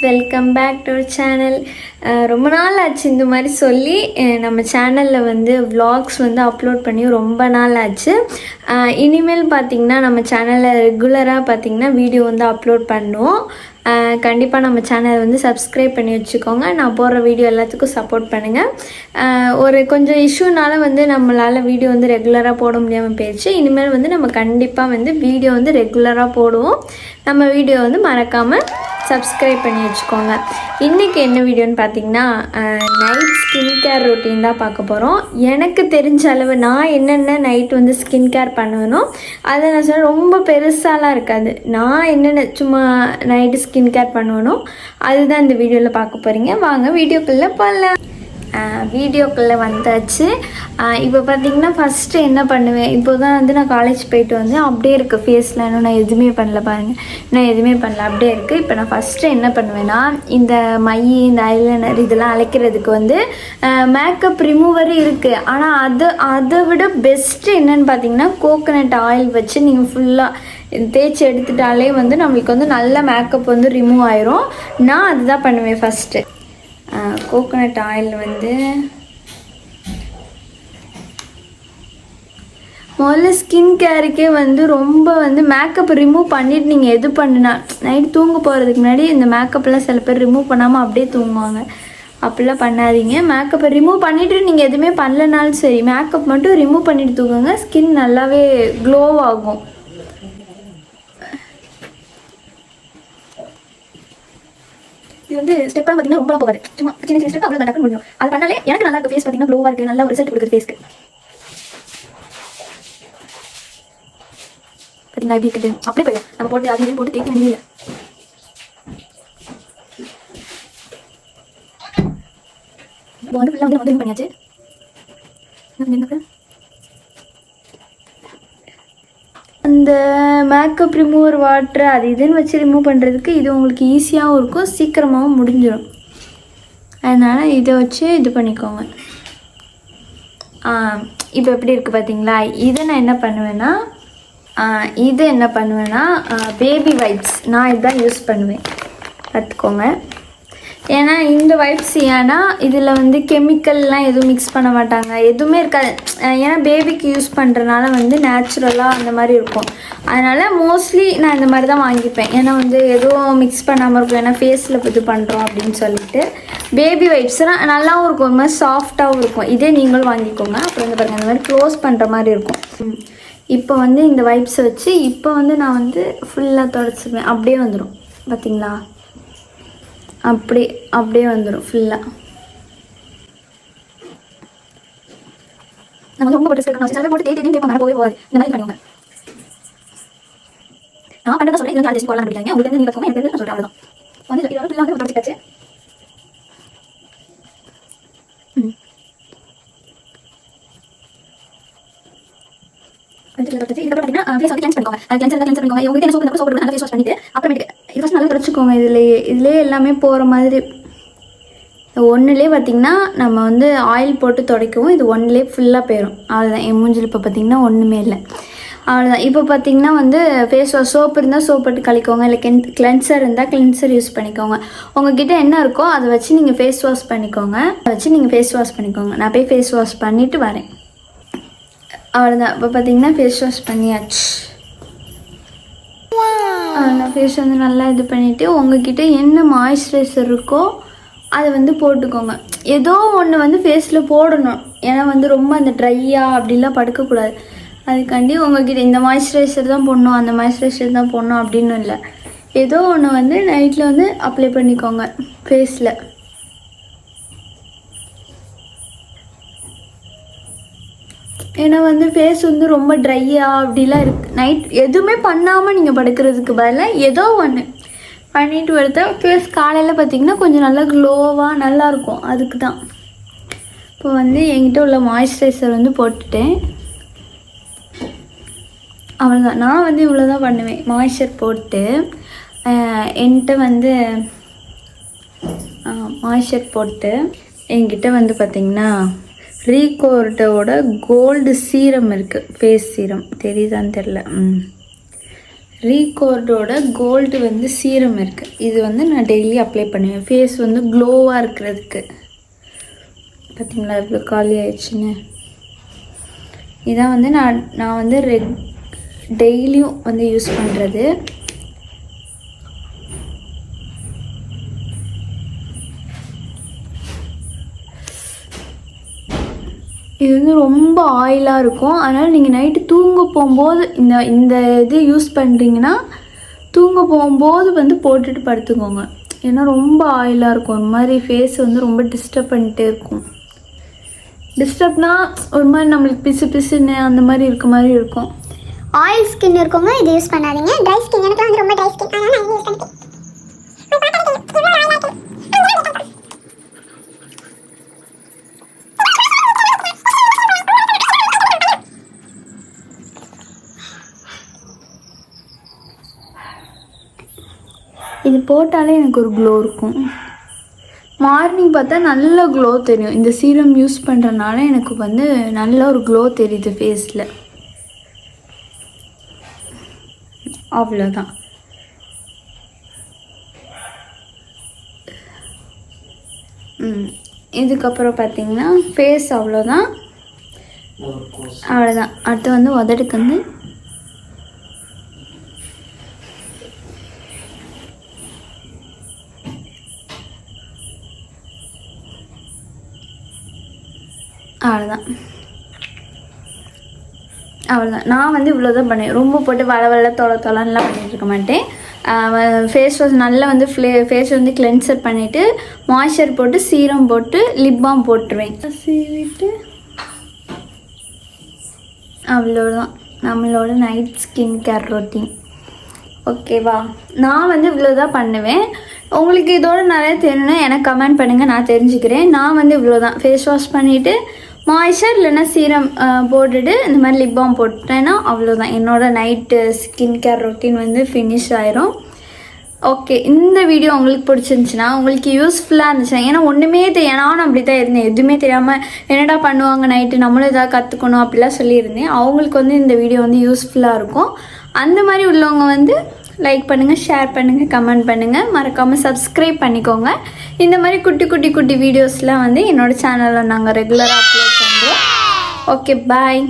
Welcome back to our channel. ரொம்ப நாள் ஆச்சு இந்த மாதிரி சொல்லி நம்ம சேனலில் வந்து vlogs வந்து அப்லோட் பண்ணி ரொம்ப நாள் ஆச்சு. இனிமேல் பார்த்திங்கன்னா நம்ம சேனலில் ரெகுலராக பார்த்திங்கன்னா வீடியோ வந்து அப்லோட் பண்ணுவோம். கண்டிப்பாக நம்ம சேனலை வந்து சப்ஸ்கிரைப் பண்ணி வச்சுக்கோங்க. நான் போடுற வீடியோ எல்லாத்துக்கும் சப்போர்ட் பண்ணுங்கள். ஒரு கொஞ்சம் இஷ்யூனால வந்து நம்மளால் வீடியோ வந்து ரெகுலராக போட முடியாமல் போயிடுச்சு. இனிமேல் வந்து நம்ம கண்டிப்பாக வந்து வீடியோ வந்து ரெகுலராக போடுவோம். நம்ம வீடியோ வந்து மறக்காமல் சப்ஸ்கிரைப் பண்ணி வச்சுக்கோங்க. இன்றைக்கி என்ன வீடியோன்னு பார்த்தீங்கன்னா நைட் ஸ்கின் கேர் ரொட்டீன் தான் பார்க்க போகிறோம். எனக்கு தெரிஞ்ச அளவு நான் என்னென்ன நைட் வந்து ஸ்கின் கேர் பண்ணுவேனோ அதை நான் சொல்ல ரொம்ப பெருசாலாம் இருக்காது. நான் என்னென்ன சும்மா நைட்டு ஸ்கின் கேர் பண்ணுவேனோ அதுதான் இந்த வீடியோவில் பார்க்க போகிறீங்க. வாங்க வீடியோக்குள்ளே போகலாம். வீடியோக்குள்ளே வந்தாச்சு. இப்போ பார்த்திங்கன்னா ஃபஸ்ட்டு என்ன பண்ணுவேன், இப்போ தான் வந்து நான் காலேஜ் போயிட்டு வந்து அப்படியே இருக்குது ஃபேஸில். இன்னும் நான் எதுவுமே பண்ணல பாருங்கள், நான் எதுவுமே பண்ணல அப்படியே இருக்குது. இப்போ நான் ஃபஸ்ட்டு என்ன பண்ணுவேன்னா இந்த மை இந்த ஐலைனர் இதெல்லாம் அழைக்கிறதுக்கு வந்து மேக்கப் ரிமூவர் இருக்குது. ஆனால் அதை விட பெஸ்ட்டு என்னென்னு பார்த்தீங்கன்னா கோகோனட் ஆயில் வச்சு நீங்கள் ஃபுல்லாக தேய்ச்சி எடுத்துட்டாலே வந்து நம்மளுக்கு வந்து நல்ல மேக்கப் வந்து ரிமூவ் ஆயிரும். நான் அதுதான் பண்ணுவேன் ஃபஸ்ட்டு. கோகோனட் ஆயில் வந்து முதல்ல ஸ்கின் கேருக்கே வந்து ரொம்ப வந்து மேக்கப் ரிமூவ் பண்ணிவிட்டு நீங்கள் எது பண்ணுனா நைட் தூங்க போகிறதுக்கு முன்னாடி இந்த மேக்கப்லாம் சில பேர் ரிமூவ் பண்ணாமல் அப்படியே தூங்குவாங்க. அப்படிலாம் பண்ணாதீங்க. மேக்கப்பை ரிமூவ் பண்ணிவிட்டு நீங்கள் எதுவுமே பண்ணலனாலும் சரி, மேக்கப் மட்டும் ரிமூவ் பண்ணிவிட்டு தூங்குங்க. ஸ்கின் நல்லாவே க்ளோ ஆகும். இது வந்து ஸ்டெப்பாக பார்த்தீங்கன்னா ரொம்ப போகாது, சும்மா சின்ன சின்ன ஸ்டெப் அவ்வளோ டக்குன்னு முடியும். அது பண்ணாலே எனக்கு நல்லா இருக்குது. ஃபேஸ் பார்த்தீங்கன்னா க்ளோவாக இருக்குது, நல்ல ஒரு ரிசல்ட் கொடுக்குது ஃபேஸ்க்கு. பார்த்தீங்களா எப்படி இருக்குது? அப்படியே போயிடும். நம்ம போட்டு அதையும் போட்டு தேய்க்க வேண்டியது. இப்போ வந்து ஃபுல்லாக வந்து பண்ணியாச்சு. அந்த மேக்கப் ரிமூவர் வாட்டர் அது இதுன்னு வச்சு ரிமூவ் பண்ணுறதுக்கு இது உங்களுக்கு ஈஸியாகவும் இருக்கும், சீக்கிரமாகவும் முடிஞ்சிடும். அதனால் இதை வச்சு இது பண்ணிக்கோங்க. இப்போ எப்படி இருக்குது பார்த்தீங்களா? இதை நான் என்ன பண்ணுவேன்னா பேபி வைப்ஸ் நான் இதுதான் யூஸ் பண்ணுவேன், பார்த்துக்கோங்க. ஏன்னா இந்த வைப்ஸ் ஏன்னா இதில் வந்து கெமிக்கல்லாம் எதுவும் மிக்ஸ் பண்ண மாட்டாங்க, எதுவுமே இருக்காது. ஏன்னா பேபிக்கு யூஸ் பண்ணுறதுனால வந்து நேச்சுரலாக அந்த மாதிரி இருக்கும். அதனால் மோஸ்ட்லி நான் இந்த மாதிரி தான் வாங்கிப்பேன். ஏன்னா வந்து எதுவும் மிக்ஸ் பண்ணாமல் இருக்கும், ஏன்னா ஃபேஸில் இது பண்ணுறோம் அப்படின்னு சொல்லிட்டு. பேபி வைப்ஸ்லாம் நல்லாவும் இருக்கும், ஒரு மாதிரி சாஃப்டாகவும் இருக்கும். இதே நீங்களும் வாங்கிக்கோங்க. அப்புறம் வந்து பாருங்கள் இந்த மாதிரி க்ளோஸ் பண்ணுற மாதிரி இருக்கும். இப்போ வந்து இந்த வைப்ஸை வச்சு இப்போ வந்து நான் வந்து ஃபுல்லாக தொடச்சிருவேன். அப்படியே வந்துடும் பார்த்தீங்களா? அப்படியே வந்துடும் ஃபுல்லாக. நம்ம ரொம்ப போட்டு போட்டு தேய்ப்போம், போகவே போகாது. இந்த மாதிரி பண்ணுவாங்க. நான் பண்ணுறத சொல்கிறேன், இது வந்து போடலாம் அப்படிங்க. உங்களுக்கு வந்து நீங்கள் பார்த்துக்கோங்க, எனக்கு நான் சொல்கிறேன். அவ்வளோதான் வந்து ஃபுல்லாக வந்து தொடச்சிக்காச்சு. இதுலேயே எல்லாமே போகிற மாதிரி ஒன்றுலேயே பார்த்திங்கன்னா நம்ம வந்து ஆயில் போட்டு துடைக்கவும் இது ஒன்றுலேயே ஃபுல்லாக போயிடும். அவ்வளோதான். என் மூஞ்சில் இப்போ பார்த்திங்கன்னா ஒன்றுமே இல்லை, அவ்வளோதான். இப்போ பார்த்திங்கன்னா வந்து ஃபேஸ் வாஷ் சோப்பு இருந்தால் சோப் போட்டு கழிக்கோங்க, இல்லை கிளென்சர் இருந்தால் கிளென்சர் யூஸ் பண்ணிக்கோங்க. உங்ககிட்ட என்ன இருக்கோ அதை வச்சு நீங்கள் ஃபேஸ் வாஷ் பண்ணிக்கோங்க. நான் போய் ஃபேஸ் வாஷ் பண்ணிவிட்டு வரேன். அவ்வளோதான். இப்போ பார்த்தீங்கன்னா ஃபேஸ் வாஷ் பண்ணியாச்சு. நான் ஃபேஸ் வந்து நல்லா இது பண்ணிவிட்டு உங்ககிட்ட என்ன மாய்ஸ்சரைசர் இருக்கோ அதை வந்து போட்டுக்கோங்க. ஏதோ ஒன்று வந்து ஃபேஸில் போடணும். ஏன்னா வந்து ரொம்ப அந்த ட்ரையாக அப்படிலாம் படுக்கக்கூடாது. அதுக்காண்டி உங்ககிட்ட இந்த மாய்ஸ்சரைசர் தான் போடணும், அந்த மாய்ஸ்சரைசர் தான் போடணும் அப்படின்னு இல்லை. ஏதோ ஒன்று வந்து நைட்டில் வந்து அப்ளை பண்ணிக்கோங்க ஃபேஸில். ஏன்னா வந்து ஃபேஸ் வந்து ரொம்ப ட்ரையாக அப்படிலாம் இருக்குது. நைட் எதுவுமே பண்ணாமல் நீங்கள் படுக்கிறதுக்கு பதிலாக ஏதோ ஒன்று பண்ணிட்டு வருது ஃபேஸ் காலையில் பார்த்திங்கன்னா கொஞ்சம் நல்லா க்ளோவாக நல்லாயிருக்கும். அதுக்கு தான் இப்போ வந்து என்கிட்ட உள்ள மாய்ஸ்சரைசர் வந்து போட்டுட்டேன். அவ்வளோதான். நான் வந்து இவ்வளோ தான் பண்ணுவேன். மாய்ஸ்சர் போட்டு என்கிட்ட வந்து மாய்ஸ்சர் போட்டு என்கிட்ட வந்து பார்த்திங்கன்னா ரீகோர்டோட கோல்டு சீரம் இருக்குது, ஃபேஸ் சீரம் தெரியுதான்னு தெரில. ரீகோர்டோட கோல்டு வந்து சீரம் இருக்குது. இது வந்து நான் டெய்லி அப்ளை பண்ணுவேன் ஃபேஸ் வந்து க்ளோவாக இருக்கிறதுக்கு. பார்த்திங்களா இவ்வளோ காலி ஆயிடுச்சுன்னு. இதான் வந்து நான் வந்து டெய்லியும் வந்து யூஸ் பண்ணுறது. இது வந்து ரொம்ப ஆயிலாக இருக்கும். அதனால் நீங்கள் நைட்டு தூங்க போகும்போது இந்த இது யூஸ் பண்ணுறீங்கன்னா தூங்க போகும்போது வந்து போட்டுட்டு படுத்துக்கோங்க. ஏன்னா ரொம்ப ஆயிலாக இருக்கும். ஒரு மாதிரி ஃபேஸ் வந்து ரொம்ப டிஸ்டர்ப் பண்ணிகிட்டே இருக்கும். டிஸ்டர்ப்னால் ஒரு மாதிரி நம்மளுக்கு பிசு பிசுன்னு அந்த மாதிரி இருக்க மாதிரி இருக்கும். ஆயில் ஸ்கின் இருக்கவங்க இது யூஸ் பண்ணாதீங்க. ட்ரை ஸ்கின், எனக்கு வந்து ரொம்ப ட்ரை ஸ்கின், அதனால் நான் யூஸ் பண்ணிட்டேன். இது போட்டாலே எனக்கு ஒரு க்ளோ இருக்கும். மார்னிங் பார்த்தா நல்ல க்ளோ தெரியும். இந்த சீரம் யூஸ் பண்ணுறதுனால எனக்கு வந்து நல்ல ஒரு க்ளோ தெரியுது ஃபேஸில். அவ்வளோதான். இதுக்கப்புறம் பார்த்திங்கன்னா ஃபேஸ் அவ்வளோதான். அடுத்து வந்து உதடுக்கு வந்து அவ்வளோதான். நான் வந்து இவ்வளோ தான் பண்ணுவேன். ரொம்ப போட்டு வள தொலைலாம் பண்ணிகிட்டு இருக்க மாட்டேன். ஃபேஸ் வாஷ் நல்லா வந்து ஃபேஸ் வந்து கிளென்சர் பண்ணிவிட்டு மாய்ஸ்சர் போட்டு சீரம் போட்டு லிப் பாம் போட்டுருவேன். சீவிட்டு அவ்வளோதான் நம்மளோட நைட் ஸ்கின் கேர் ரொட்டீன். ஓகேவா? நான் வந்து இவ்வளோ தான் பண்ணுவேன். உங்களுக்கு இதோட நிறைய தெரியணும்னா எனக்கு கமெண்ட் பண்ணுங்கள், நான் தெரிஞ்சுக்கிறேன். நான் வந்து இவ்வளோ தான். ஃபேஸ் வாஷ் பண்ணிவிட்டு மாய்ஸ்சர் இல்லைன்னா சீரம் போட்டுட்டு இந்த மாதிரி லிப் பாம் போட்டேன்னா அவ்வளோதான். என்னோடய நைட்டு ஸ்கின் கேர் ரொட்டீன் வந்து ஃபினிஷ் ஆயிரும். ஓகே, இந்த வீடியோ உங்களுக்கு பிடிச்சிருந்துச்சின்னா, உங்களுக்கு யூஸ்ஃபுல்லாக இருந்துச்சுன்னா, ஏன்னா ஒன்றுமே நானும் அப்படி தான் இருந்தேன். எதுவுமே தெரியாமல் என்னடா பண்ணுவாங்க நைட்டு, நம்மளும் எதாவது கற்றுக்கணும் அப்படிலாம் சொல்லியிருந்தேன். அவங்களுக்கு வந்து இந்த வீடியோ வந்து யூஸ்ஃபுல்லாக இருக்கும். அந்த மாதிரி உள்ளவங்க வந்து லைக் பண்ணுங்கள், ஷேர் பண்ணுங்கள், கமெண்ட் பண்ணுங்கள், மறக்காமல் சப்ஸ்கிரைப் பண்ணிக்கோங்க. இந்த மாதிரி குட்டி வீடியோஸ்லாம் வந்து என்னோடய சேனலில் நாங்கள் ரெகுலராக அப்லோட் பண்ணுறோம். ஓகே, பாய்.